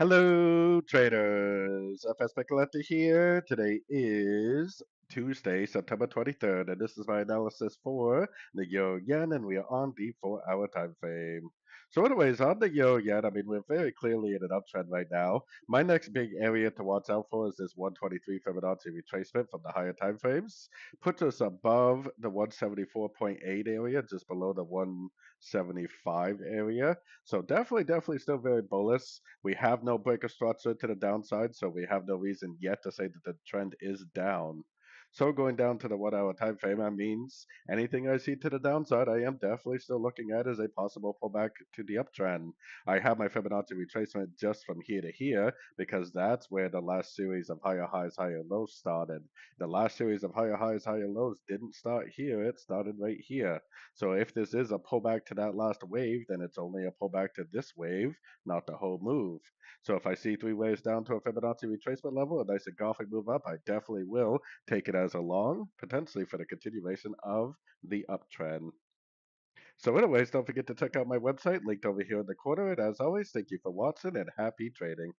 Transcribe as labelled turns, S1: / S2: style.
S1: Hello, traders. FX Pip Collector here. Today is Tuesday, September 23rd, and this is my analysis for the Euro Yen, and we are on the 4-hour time frame. So, anyways, on the Euro Yen, we're very clearly in an uptrend right now. My next big area to watch out for is this 123 Fibonacci retracement from the higher time frames. Puts us above the 174.8 area, just below the 175 area. So definitely still very bullish. We have no breaker structure to the downside, so we have no reason yet to say that the trend is down. So going down to the 1 hour time frame, that means anything I see to the downside, I am definitely still looking at as a possible pullback to the uptrend. I have my Fibonacci retracement just from here to here because that's where the last series of higher highs, higher lows started. The last series of higher highs, higher lows didn't start here, it started right here. So if this is a pullback to that last wave, then it's only a pullback to this wave, not the whole move. So if I see three waves down to a Fibonacci retracement level, a nice engulfing move up, I definitely will take it as a long, potentially for the continuation of the uptrend. So anyways, don't forget to check out my website linked over here in the corner. And as always, thank you for watching and happy trading.